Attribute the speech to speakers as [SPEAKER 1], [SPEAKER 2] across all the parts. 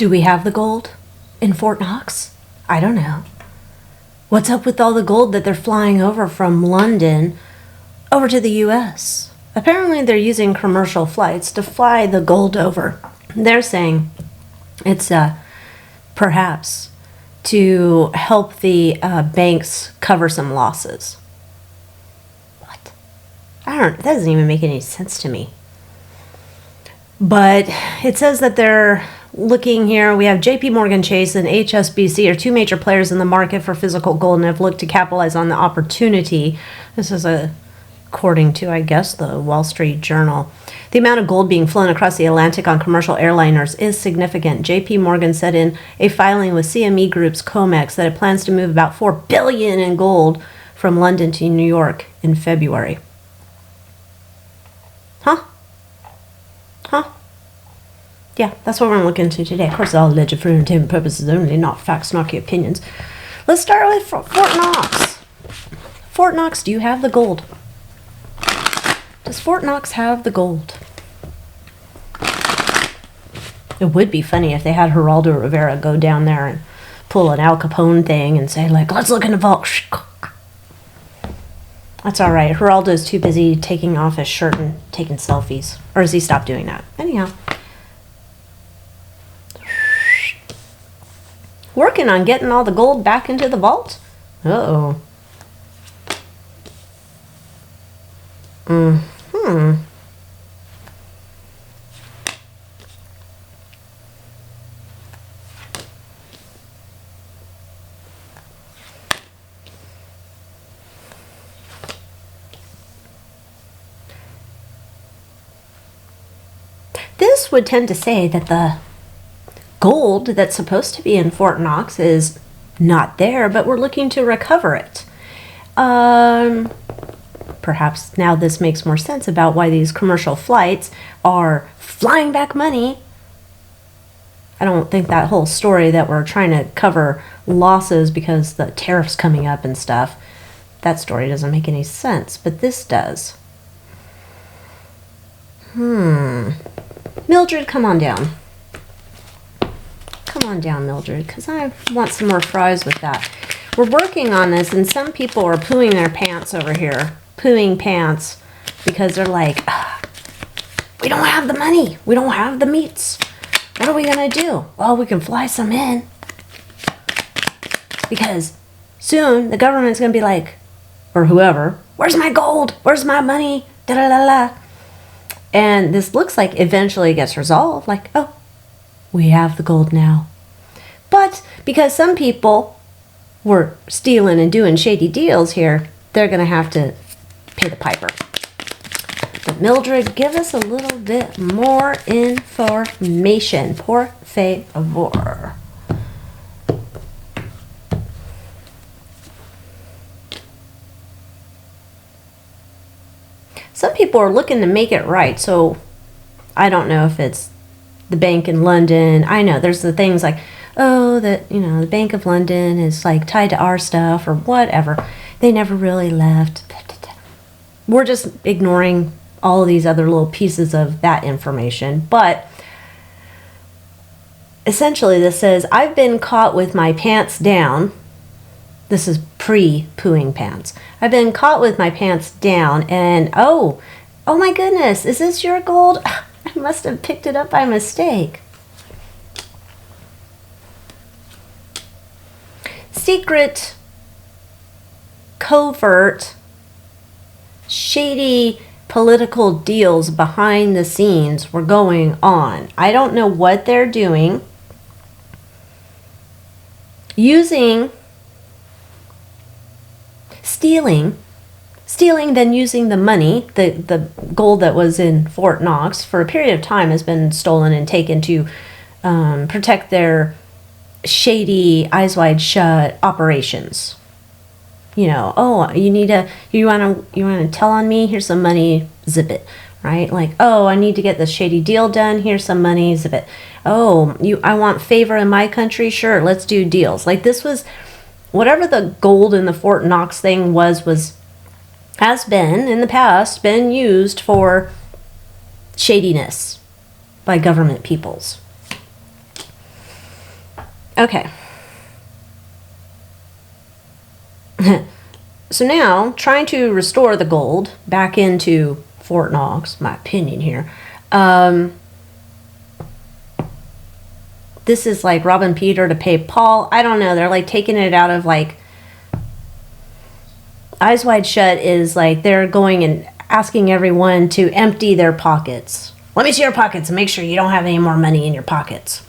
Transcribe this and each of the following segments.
[SPEAKER 1] Do we have the gold in Fort Knox? I don't know. What's up with all the gold that they're flying over from London over to the U.S.? Apparently they're using commercial flights to fly the gold over. They're saying it's perhaps to help the banks cover some losses. What? That doesn't even make any sense to me. But it says that they're looking here. We have JP Morgan Chase and HSBC are two major players in the market for physical gold and have looked to capitalize on the opportunity. This is according to, I guess, the Wall Street Journal. The amount of gold being flown across the Atlantic on commercial airliners is significant. JP Morgan said in a filing with CME Group's COMEX that it plans to move about $4 billion in gold from London to New York in February. Huh? Yeah, that's what we're going to look into today. Of course, it's all alleged for entertainment purposes only, not facts, snarky opinions. Let's start with Fort Knox. Fort Knox, do you have the gold? Does Fort Knox have the gold? It would be funny if they had Geraldo Rivera go down there and pull an Al Capone thing and say, like, let's look in the vault. That's all right. Geraldo's too busy taking off his shirt and taking selfies. Or has he stopped doing that? Anyhow. Working on getting all the gold back into the vault? Uh-oh. This would tend to say that the gold that's supposed to be in Fort Knox is not there, but we're looking to recover it. Perhaps now this makes more sense about why these commercial flights are flying back money. I don't think that whole story that we're trying to cover losses because the tariffs coming up and stuff, that story doesn't make any sense, but this does. Mildred, come on down. Come on down, Mildred, because I want some more fries with that. We're working on this, and some people are pooing their pants over here. Pooing pants because they're like, we don't have the money. We don't have the meats. What are we going to do? Well, we can fly some in. Because soon the government's going to be like, or whoever, where's my gold? Where's my money? Da-da-da-da. And this looks like eventually gets resolved. Like, oh, we have the gold now. But because some people were stealing and doing shady deals here, they're going to have to pay the piper. But Mildred, give us a little bit more information. Por favor. Some people are looking to make it right, so I don't know if it's the bank in London. I know there's the things like, oh, that, the Bank of London is like tied to our stuff or whatever. They never really left. We're just ignoring all of these other little pieces of that information. But essentially this says, I've been caught with my pants down. This is pre-pooing pants. I've been caught with my pants down and oh my goodness, is this your gold? I must have picked it up by mistake. Secret, covert, shady political deals behind the scenes were going on. I don't know what they're doing. Stealing, then using the money, the gold that was in Fort Knox for a period of time has been stolen and taken to protect their shady, eyes wide shut operations. You want to tell on me? Here's some money, zip it, right? Like, oh, I need to get this shady deal done. Here's some money, zip it. Oh, I want favor in my country. Sure, let's do deals. Like this was, whatever the gold in the Fort Knox thing has been in the past been used for shadiness by government peoples. Okay. So now, trying to restore the gold back into Fort Knox, my opinion here. This is like robbing Peter to pay Paul. I don't know. They're like taking it out of like... Eyes Wide Shut is like they're going and asking everyone to empty their pockets. Let me see your pockets and make sure you don't have any more money in your pockets.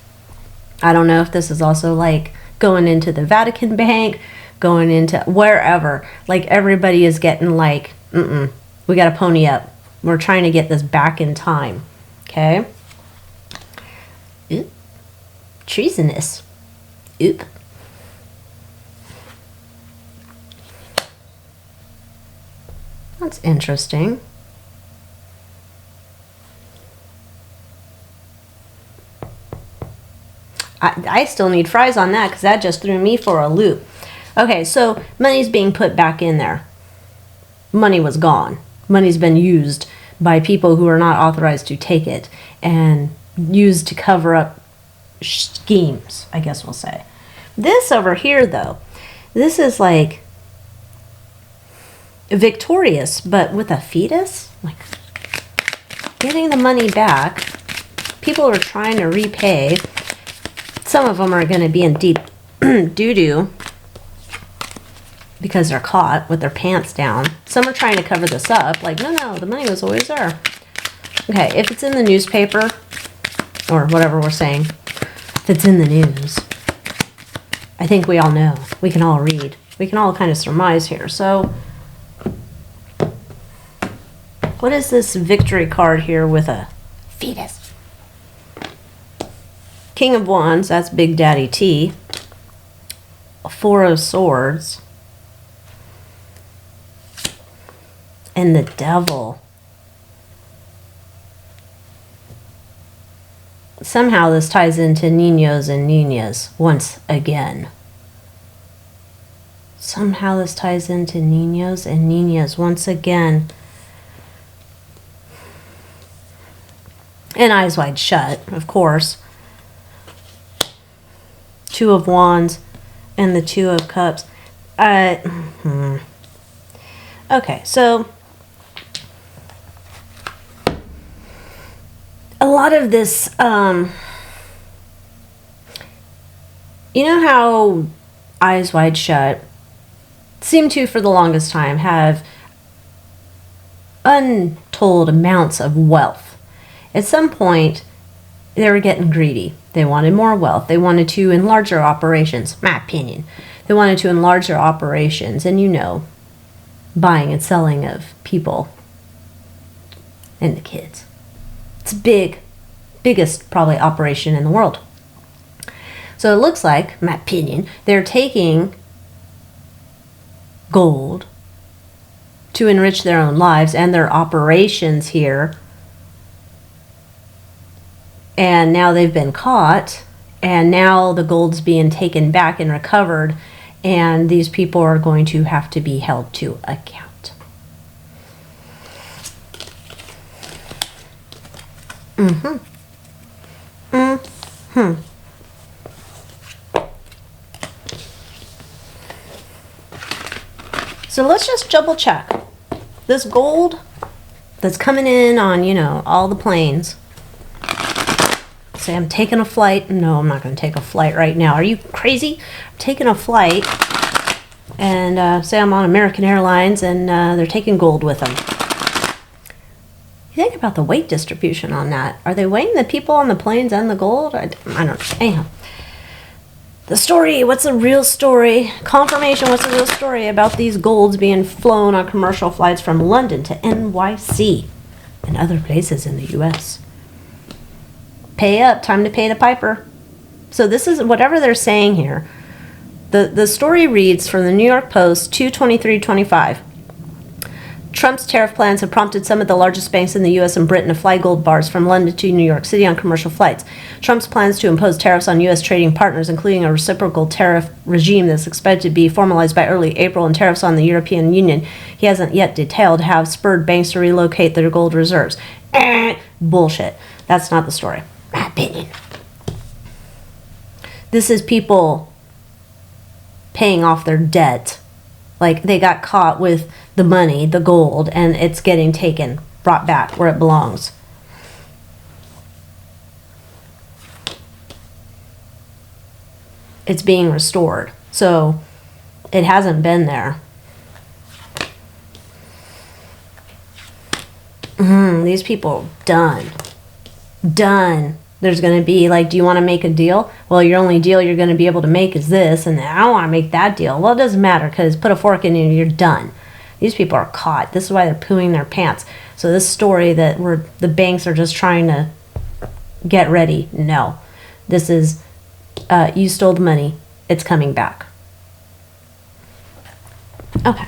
[SPEAKER 1] I don't know if this is also like going into the Vatican Bank, going into wherever. Like everybody is getting like, we got to pony up. We're trying to get this back in time. Okay? Oop. Treasonous. Oop. That's interesting. I still need fries on that because that just threw me for a loop. Okay, so money's being put back in there. Money was gone. Money's been used by people who are not authorized to take it and used to cover up schemes, I guess we'll say. This over here, though, this is like victorious, but with a fetus? Like getting the money back. People are trying to repay. Some of them are going to be in deep doo-doo because they're caught with their pants down. Some are trying to cover this up. Like, no, the money was always there. Okay, if it's in the newspaper, or whatever we're saying, if it's in the news, I think we all know. We can all read. We can all kind of surmise here. So, what is this victory card here with a fetus? King of Wands, that's Big Daddy T. Four of Swords. And the Devil. Somehow this ties into Niños and Niñas once again. Somehow this ties into Niños and Niñas once again. And Eyes Wide Shut, of course. Two of Wands and the Two of Cups. Okay, so a lot of this, you know how Eyes Wide Shut seem to, for the longest time, have untold amounts of wealth. At some point, they were getting greedy. They wanted more wealth. They wanted to enlarge their operations, my opinion. They wanted to enlarge their operations and, you know, buying and selling of people and the kids. It's biggest probably operation in the world. So it looks like, my opinion, they're taking gold to enrich their own lives and their operations here. And now they've been caught, and now the gold's being taken back and recovered, and these people are going to have to be held to account. So let's just double check. This gold that's coming in on, you know, all the planes. Say I'm taking a flight. No, I'm not going to take a flight right now. Are you crazy? I'm taking a flight and say I'm on American Airlines and they're taking gold with them. You think about the weight distribution on that. Are they weighing the people on the planes and the gold? I don't know. Anyhow. The story, what's the real story? Confirmation, what's the real story about these golds being flown on commercial flights from London to NYC and other places in the U.S.? Pay up, time to pay the piper. So this is whatever they're saying here. The story reads from the New York Post, 2/23/25. Trump's tariff plans have prompted some of the largest banks in the U.S. and Britain to fly gold bars from London to New York City on commercial flights. Trump's plans to impose tariffs on U.S. trading partners, including a reciprocal tariff regime that's expected to be formalized by early April, and tariffs on the European Union, he hasn't yet detailed, have spurred banks to relocate their gold reserves. Bullshit. That's not the story. My opinion. This is people paying off their debt. Like, they got caught with the money, the gold, and it's getting taken, brought back where it belongs. It's being restored. So it hasn't been there. These people, done. There's going to be like, do you want to make a deal? Well, your only deal you're going to be able to make is this, and I don't want to make that deal. Well, it doesn't matter, because put a fork in you, you're done. These people are caught. This is why they're pooing their pants. So this story that the banks are just trying to get ready, no. This is, you stole the money. It's coming back. Okay.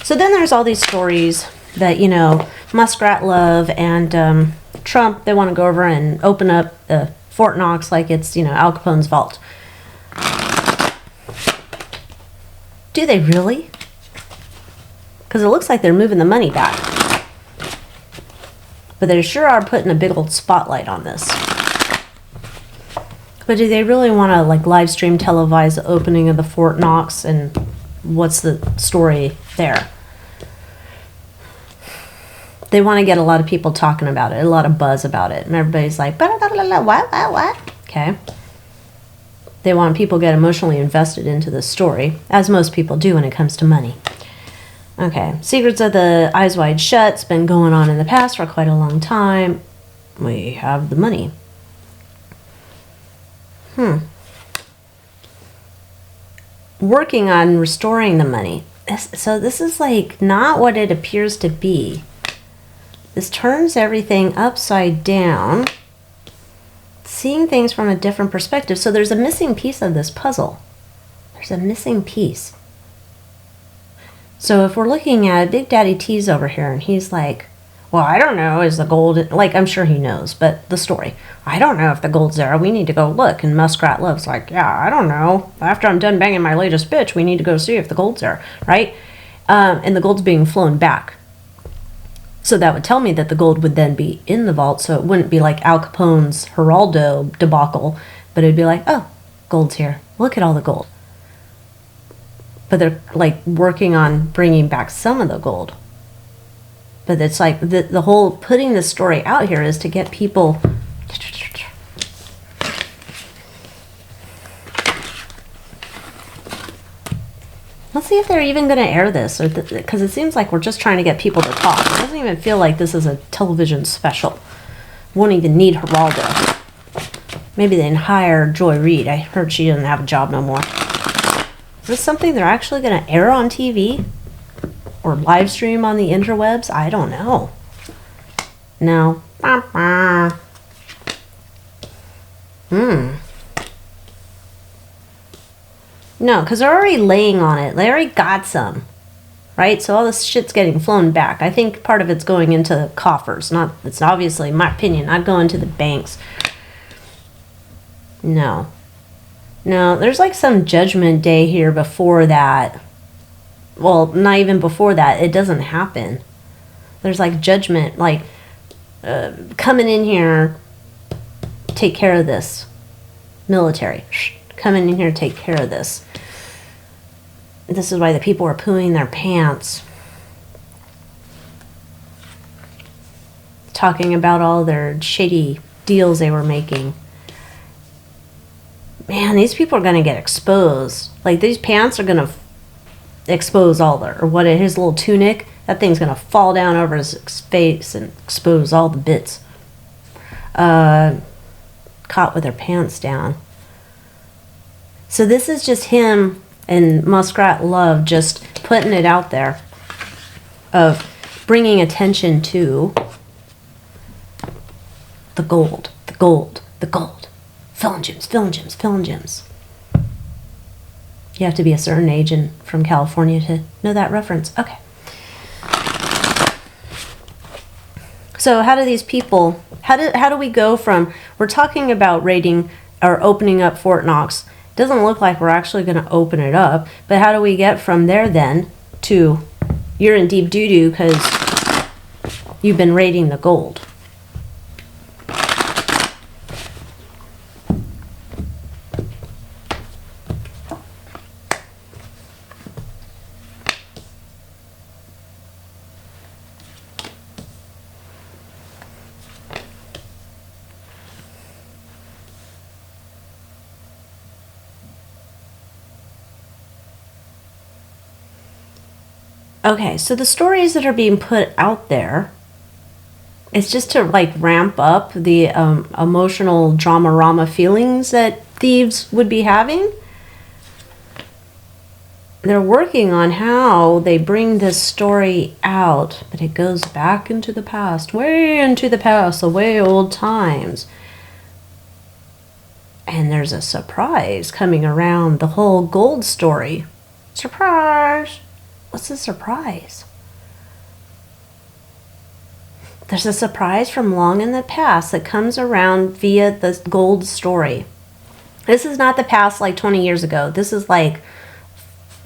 [SPEAKER 1] So then there's all these stories that, you know, Muskrat Love and Trump, they want to go over and open up Fort Knox like it's, you know, Al Capone's vault. Do they really? Because it looks like they're moving the money back. But they sure are putting a big old spotlight on this. But do they really want to, like, live stream televise the opening of the Fort Knox, and what's the story there? They want to get a lot of people talking about it, a lot of buzz about it, and everybody's like, what? Okay. They want people to get emotionally invested into the story, as most people do when it comes to money. Okay, Secrets of the Eyes Wide Shut's been going on in the past for quite a long time. We have the money. Working on restoring the money. So this is like not what it appears to be. This turns everything upside down. Seeing things from a different perspective. So there's a missing piece of this puzzle. There's a missing piece. So if we're looking at Big Daddy T's over here, and he's like, well, I don't know, is the gold, like, I'm sure he knows, but the story, I don't know if the gold's there, we need to go look. And Muskrat Love's like, yeah, I don't know, after I'm done banging my latest bitch, we need to go see if the gold's there, right? And the gold's being flown back. So that would tell me that the gold would then be in the vault, so it wouldn't be like Al Capone's Geraldo debacle, but it'd be like, oh, gold's here, look at all the gold. But they're like working on bringing back some of the gold. But it's like the whole putting this story out here is to get people. Let's see if they're even going to air this, or because it seems like we're just trying to get people to talk. It doesn't even feel like this is a television special. Won't even need Geraldo. Maybe they didn't hire Joy Reid. I heard she doesn't have a job no more. Is this something they're actually going to air on TV? Or live stream on the interwebs? I don't know. No. No, because they're already laying on it. They already got some. Right? So all this shit's getting flown back. I think part of it's going into coffers. It's obviously, in my opinion, not going to the banks. No. No, there's like some judgment day here before that. Well, not even before that. It doesn't happen. There's like judgment, like coming in here, take care of this. Military, coming in here, take care of this. This is why the people are pooing their pants. Talking about all their shady deals they were making. Man, these people are going to get exposed. Like, these pants are going to expose all their, or what, his little tunic, that thing's going to fall down over his face and expose all the bits. Caught with their pants down. So this is just him and Muskrat Love just putting it out there of bringing attention to the gold, the gold, the gold. Filling gems, filling gems, filling gems. You have to be a certain age and from California to know that reference. Okay. So how do these people, how do we go from, we're talking about raiding or opening up Fort Knox. Doesn't look like we're actually going to open it up, but how do we get from there then to you're in deep doo-doo because you've been raiding the gold? Okay, so the stories that are being put out there, it's just to like ramp up the emotional drama-rama feelings that thieves would be having. They're working on how they bring this story out, but it goes back into the past, way into the past, the way old times. And there's a surprise coming around the whole gold story. Surprise! What's the surprise? There's a surprise from long in the past that comes around via the gold story. This is not the past like 20 years ago. This is like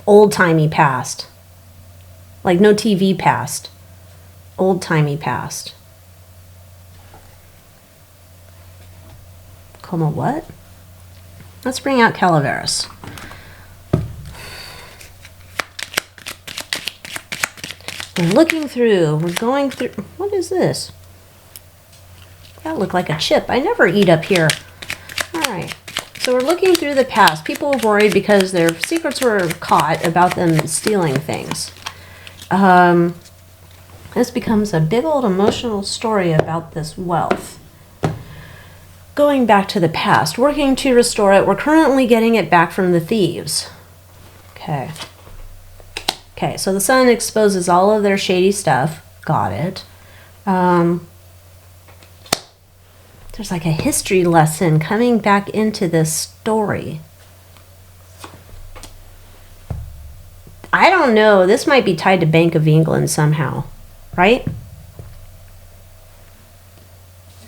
[SPEAKER 1] old-timey past. Like no TV past. Old-timey past. Como what? Let's bring out Calaveras. We're looking through. We're going through. What is this? That looked like a chip. I never eat up here. All right. So we're looking through the past. People were worried because their secrets were caught about them stealing things. This becomes a big old emotional story about this wealth. Going back to the past, working to restore it. We're currently getting it back from the thieves. Okay. Okay, so the sun exposes all of their shady stuff. Got it. There's like a history lesson coming back into this story. I don't know. This might be tied to Bank of England somehow, right?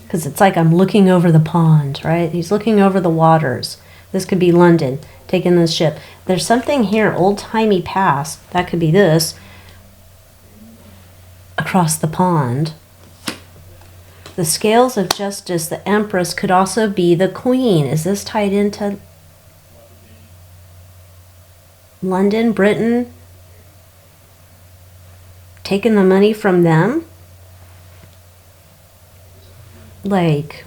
[SPEAKER 1] Because it's like I'm looking over the pond, right? He's looking over the waters. This could be London, taking this ship. There's something here, old-timey past. That could be this. Across the pond. The scales of justice, the Empress, could also be the Queen. Is this tied into London, Britain? Taking the money from them? Like,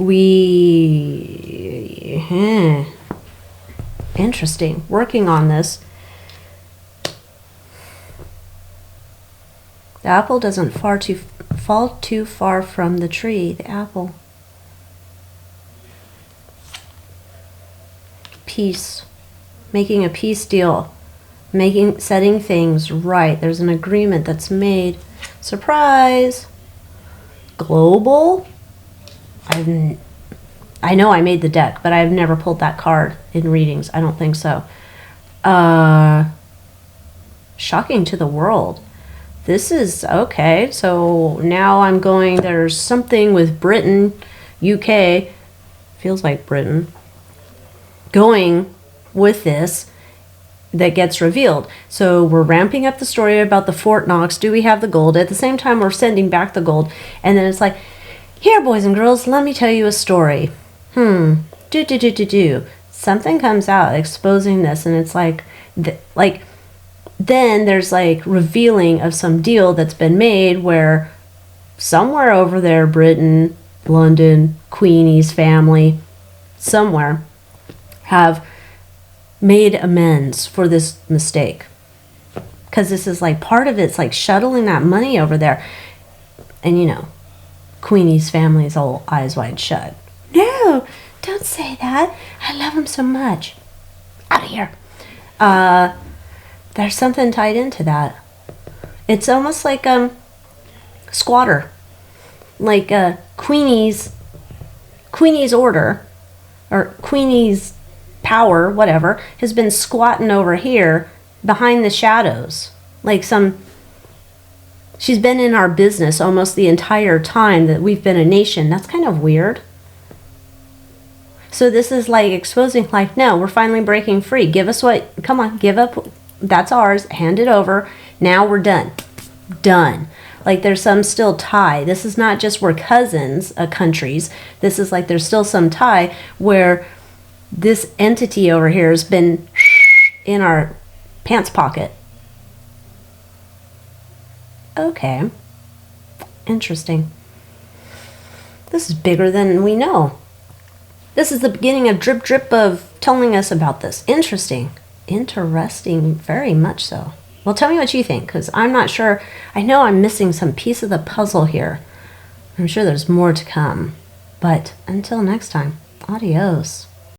[SPEAKER 1] interesting. Working on this. The apple doesn't fall too far from the tree. The apple. Peace. Making a peace deal. Setting things right. There's an agreement that's made. Surprise. Global. I know I made the deck, but I've never pulled that card in readings. I don't think so. Shocking to the world. This is okay. So now I'm going, there's something with Britain, UK, feels like Britain, going with this that gets revealed. So we're ramping up the story about the Fort Knox. Do we have the gold? At the same time, we're sending back the gold. And then it's like, here, boys and girls, let me tell you a story. Something comes out exposing this, and it's like, then there's like revealing of some deal that's been made where somewhere over there, Britain, London, Queenie's family, somewhere, have made amends for this mistake. Because this is like part of it's like shuttling that money over there. And you know, Queenie's family's all eyes wide shut. No, don't say that. I love him so much. Out of here. There's something tied into that. It's almost like squatter. Like Queenie's order or Queenie's power, whatever, has been squatting over here behind the shadows. Like she's been in our business almost the entire time that we've been a nation. That's kind of weird. So this is like exposing, like, no, we're finally breaking free. Give us come on, give up. That's ours. Hand it over. Now we're done. Done. Like there's some still tie. This is not just we're cousins, countries. This is like there's still some tie where this entity over here has been in our pants pocket. Okay. Interesting. This is bigger than we know. This is the beginning of drip of telling us about this. Interesting. Interesting, very much so. Well, tell me what you think, because I'm not sure. I know I'm missing some piece of the puzzle here. I'm sure there's more to come. But until next time, adios.